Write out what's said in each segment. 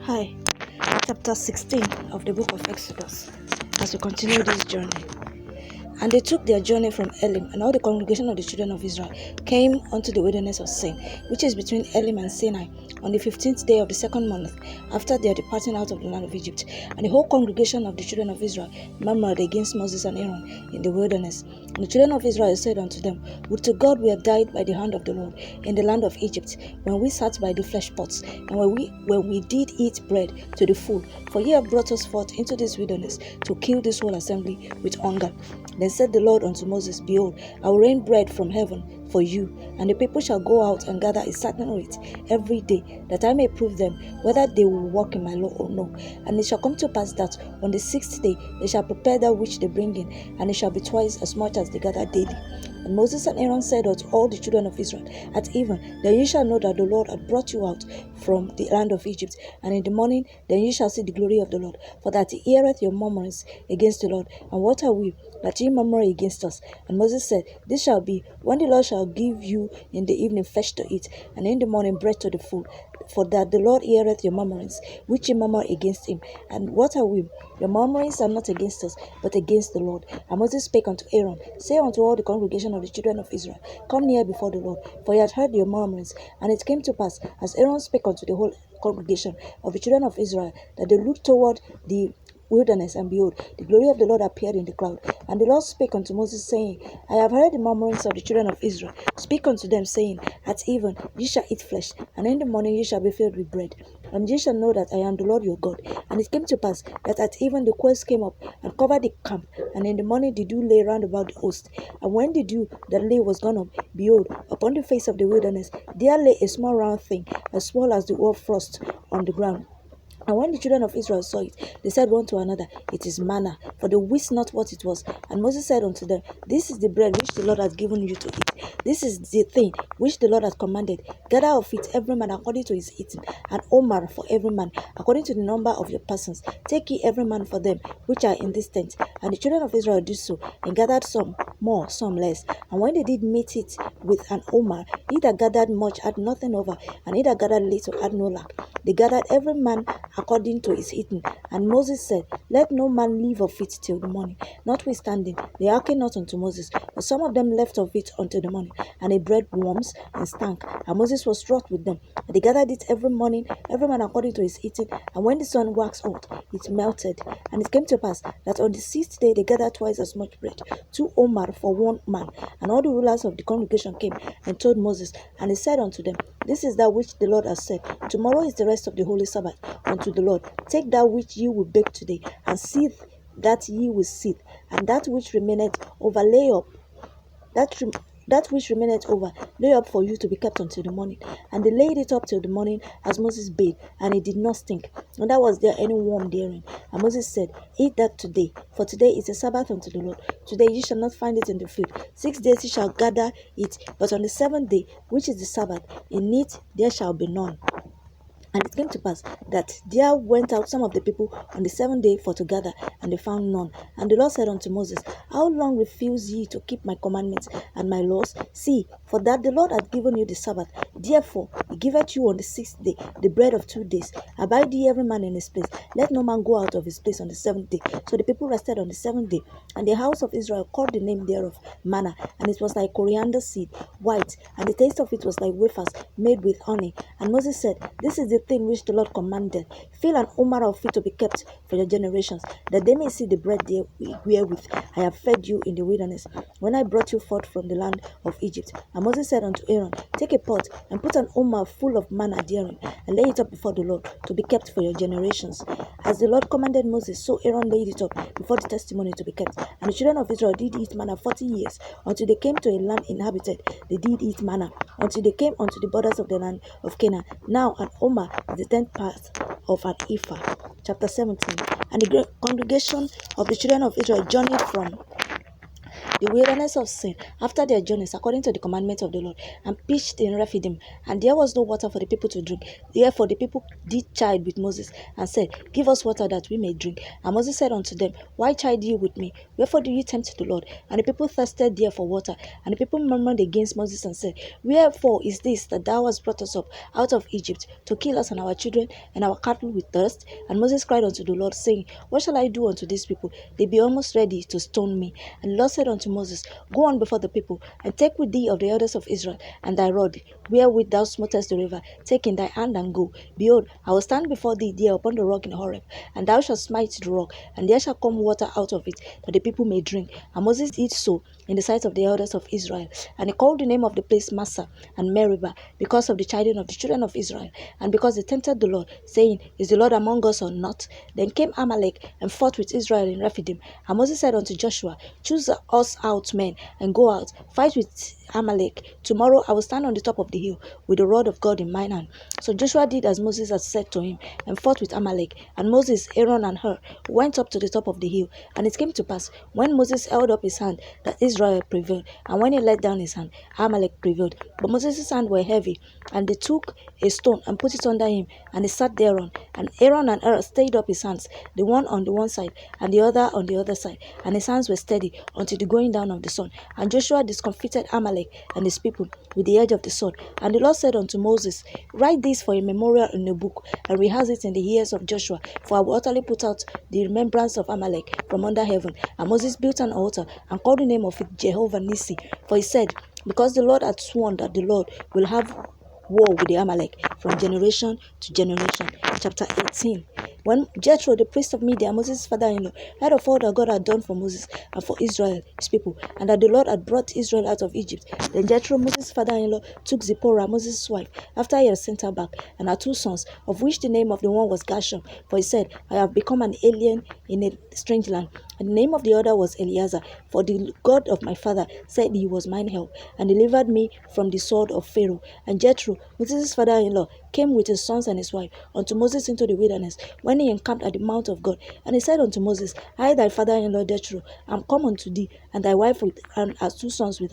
Hi, chapter 16 of the book of Exodus, as we continue this journey. And they took their journey from Elim, and all the congregation of the children of Israel came unto the wilderness of Sin, which is between Elim and Sinai, on the 15th day of the second month, after their departing out of the land of Egypt. And the whole congregation of the children of Israel murmured against Moses and Aaron in the wilderness. And the children of Israel said unto them, Would to God we had died by the hand of the Lord in the land of Egypt, when we sat by the flesh pots, and when we did eat bread to the full. For ye have brought us forth into this wilderness to kill this whole assembly with hunger. Then said the Lord unto Moses, Behold, I will rain bread from heaven for you, and the people shall go out and gather a certain rate every day, that I may prove them whether they will walk in my law or no. And it shall come to pass that on the 6th day they shall prepare that which they bring in, and it shall be twice as much as they gather daily. And Moses and Aaron said unto all the children of Israel, At even, then ye shall know that the Lord hath brought you out from the land of Egypt. And in the morning, then ye shall see the glory of the Lord, for that he heareth your murmurings against the Lord. And what are we, that ye murmur against us? And Moses said, This shall be, when the Lord shall give you in the evening flesh to eat, and in the morning bread to the full, for that the Lord heareth your murmurings, which ye murmur against him. And what are we? Your murmurings are not against us, but against the Lord. And Moses spake unto Aaron, Say unto all the congregation of the children of Israel, Come near before the Lord, for he hath heard your murmurings. And it came to pass, as Aaron spake unto the whole congregation of the children of Israel, that they looked toward the wilderness, and behold, the glory of the Lord appeared in the cloud. And the Lord spake unto Moses, saying, I have heard the murmurings of the children of Israel. Speak unto them, saying, At even ye shall eat flesh, and in the morning ye shall be filled with bread. And ye shall know that I am the Lord your God. And it came to pass that at even the quails came up and covered the camp, and in the morning the dew lay round about the host. And when the dew that lay was gone up, behold, upon the face of the wilderness there lay a small round thing, as small as the hoar frost on the ground. And when the children of Israel saw it, they said one to another, It is manna, for they wist not what it was. And Moses said unto them, This is the bread which the Lord hath given you to eat. This is the thing which the Lord hath commanded. Gather of it every man according to his eating, and omer for every man, according to the number of your persons. Take ye every man for them which are in this tent. And the children of Israel did so, and gathered some more, some less. And when they did meet it with an omer, he that gathered much had nothing over, and he that gathered little had no lack. They gathered every man according to his eating. And Moses said, Let no man leave of it till the morning. Notwithstanding, they hearkened not unto Moses, but some of them left of it until the morning, and it bred worms and stank. And Moses was wroth with them. And they gathered it every morning, every man according to his eating. And when the sun waxed hot, it melted. And it came to pass that on the 6th day they gathered twice as much bread, 2 omer for one man. And all the rulers of the congregation came and told Moses, and he said unto them, This is that which the Lord has said. Tomorrow is the rest of the holy Sabbath unto the Lord. Take that which ye will bake today, and seethe that ye will seethe, and that which remaineth over lay up, that which remaineth over lay up for you to be kept until the morning. And they laid it up till the morning, as Moses bade, and it did not stink, neither was there any worm therein. And Moses said, Eat that today, for today is a Sabbath unto the Lord. Today ye shall not find it in the field. 6 days ye shall gather it, but on the 7th day, which is the Sabbath, in it there shall be none. And it came to pass that there went out some of the people on the 7th day for to gather, and they found none. And the Lord said unto Moses, How long refuse ye to keep my commandments and my laws? See, for that the Lord hath given you the Sabbath. Therefore he giveth you on the 6th day the bread of 2 days. Abide ye every man in his place. Let no man go out of his place on the 7th day. So the people rested on the 7th day. And the house of Israel called the name thereof manna, and it was like coriander seed, white, and the taste of it was like wafers made with honey. And Moses said, This is the thing which the Lord commanded. Fill an omer of it to be kept for your generations, that they may see the bread wherewith I have fed you in the wilderness, when I brought you forth from the land of Egypt. And Moses said unto Aaron, Take a pot, and put an omer full of manna therein, and lay it up before the Lord, to be kept for your generations. As the Lord commanded Moses, so Aaron laid it up before the testimony to be kept. And the children of Israel did eat manna 40 years, until they came to a land inhabited. They did eat manna, until they came unto the borders of the land of Canaan. Now an omer is the 10th part of an ephah. Chapter 17. And the great congregation of the children of Israel journeyed from the wilderness of Sin, after their journeys, according to the commandment of the Lord, and pitched in Rephidim, and there was no water for the people to drink. Therefore the people did chide with Moses, and said, Give us water that we may drink. And Moses said unto them, Why chide ye with me? Wherefore do ye tempt the Lord? And the people thirsted there for water. And the people murmured against Moses, and said, Wherefore is this that thou hast brought us up out of Egypt, to kill us and our children and our cattle with thirst? And Moses cried unto the Lord, saying, What shall I do unto these people? They be almost ready to stone me. And the Lord said unto Moses, Go on before the people, and take with thee of the elders of Israel, and thy rod, wherewith thou smootest the river, take in thy hand, and go. Behold, I will stand before thee there upon the rock in Horeb, and thou shalt smite the rock, and there shall come water out of it, that the people may drink. And Moses did so in the sight of the elders of Israel. And he called the name of the place Massah and Meribah, because of the chiding of the children of Israel, and because they tempted the Lord, saying, Is the Lord among us or not? Then came Amalek and fought with Israel in Rephidim. And Moses said unto Joshua, Choose us out men, and go out, fight with Amalek. Tomorrow I will stand on the top of the hill with the rod of God in mine hand. So Joshua did as Moses had said to him, and fought with Amalek. And Moses, Aaron, and Hur went up to the top of the hill. And it came to pass, when Moses held up his hand, that Israel prevailed, and when he let down his hand, Amalek prevailed. But Moses' hands were heavy, and they took a stone and put it under him, and he sat thereon. And Aaron and Hur stayed up his hands, the one on the one side, and the other on the other side. And his hands were steady until the going down of the sun. And Joshua discomfited Amalek and his people with the edge of the sword. And the Lord said unto Moses, Write this for a memorial in a book, and rehearse it in the ears of Joshua, for I will utterly put out the remembrance of Amalek from under heaven. And Moses built an altar, and called the name of it Jehovah Nissi, for he said, Because the Lord had sworn that the Lord will have war with the Amalek from generation to generation. Chapter 18. When Jethro, the priest of Midian, Moses' father-in-law, heard of all that God had done for Moses and for Israel, his people, and that the Lord had brought Israel out of Egypt, then Jethro, Moses' father-in-law, took Zipporah, Moses' wife, after he had sent her back, and her two sons, of which the name of the one was Gershom, for he said, I have become an alien in a strange land. And the name of the other was Eleazar, for the God of my father said he was mine help, and delivered me from the sword of Pharaoh. And Jethro, Moses' father-in-law, came with his sons and his wife unto Moses into the wilderness, when he encamped at the mount of God. And he said unto Moses, I, thy father-in-law Jethro, am come unto thee, and thy wife with and her two sons with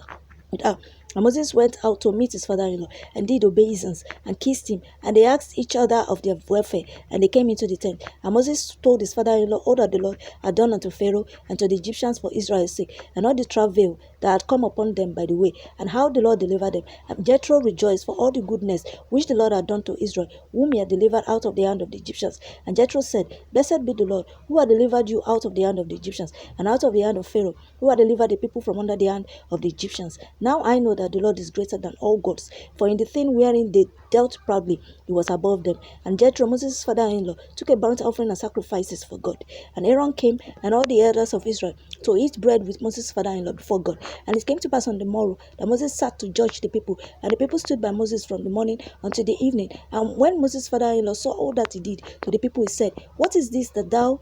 her. And Moses went out to meet his father-in-law, and did obeisance, and kissed him. And they asked each other of their welfare, and they came into the tent. And Moses told his father-in-law all that the Lord had done unto Pharaoh and to the Egyptians for Israel's sake, and all the travail that had come upon them by the way, and how the Lord delivered them. And Jethro rejoiced for all the goodness which the Lord had done to Israel, whom he had delivered out of the hand of the Egyptians. And Jethro said, Blessed be the Lord, who had delivered you out of the hand of the Egyptians, and out of the hand of Pharaoh, who had delivered the people from under the hand of the Egyptians. Now I know that the Lord is greater than all gods, for in the thing wherein they dealt proudly, he was above them. And Jethro, Moses' father-in-law, took a burnt offering and sacrifices for God. And Aaron came, and all the elders of Israel, to eat bread with Moses' father-in-law before God. And it came to pass on the morrow that Moses sat to judge the people, and the people stood by Moses from the morning until the evening. And when Moses' father-in-law saw all that he did to the people, he said, What is this that thou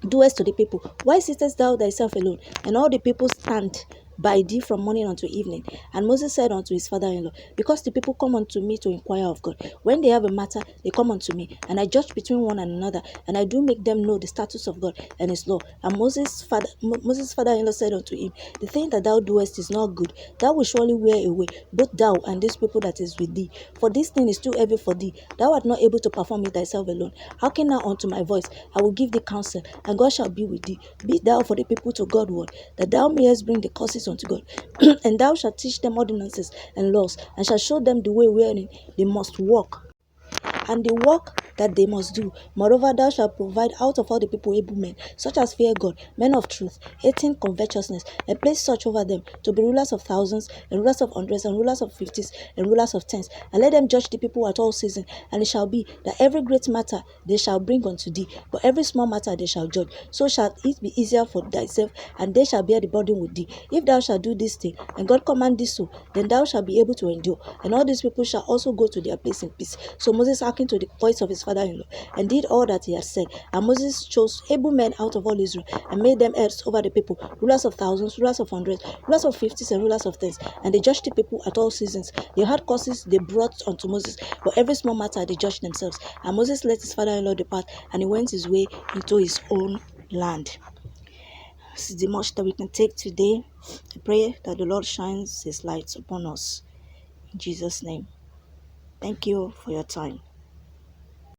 doest to the people? Why sittest thou thyself alone? And all the people stand by thee from morning unto evening. And Moses said unto his father-in-law, Because the people come unto me to inquire of God. When they have a matter, they come unto me, and I judge between one and another, and I do make them know the statutes of God and his law. And Moses' father-in-law said unto him, The thing that thou doest is not good. Thou wilt surely wear away both thou and this people that is with thee. For this thing is too heavy for thee. Thou art not able to perform it thyself alone. Hearken now unto my voice. I will give thee counsel, and God shall be with thee. Be thou for the people to Godward, that thou mayest bring the causes unto God. And thou shalt teach them ordinances and laws, and shalt show them the way wherein they must walk, and the work that they must do. Moreover, thou shalt provide out of all the people able men, such as fear God, men of truth, hating covetousness, and place such over them to be rulers of thousands, and rulers of hundreds, and rulers of fifties, and rulers of tens. And let them judge the people at all seasons. And it shall be that every great matter they shall bring unto thee, but every small matter they shall judge. So shall it be easier for thyself, and they shall bear the burden with thee. If thou shalt do this thing, and God command thee so, then thou shalt be able to endure. And all these people shall also go to their place in peace. So Moses hearkened to the voice of his father-in-law, and did all that he had said. And Moses chose able men out of all Israel, and made them heads over the people, rulers of thousands, rulers of hundreds, rulers of fifties, and rulers of tens. And they judged the people at all seasons. They had causes they brought unto Moses, but every small matter they judged themselves. And Moses let his father-in-law depart, and he went his way into his own land. This is the much that we can take today. I pray that the Lord shines His light upon us. In Jesus' name. Thank you for your time.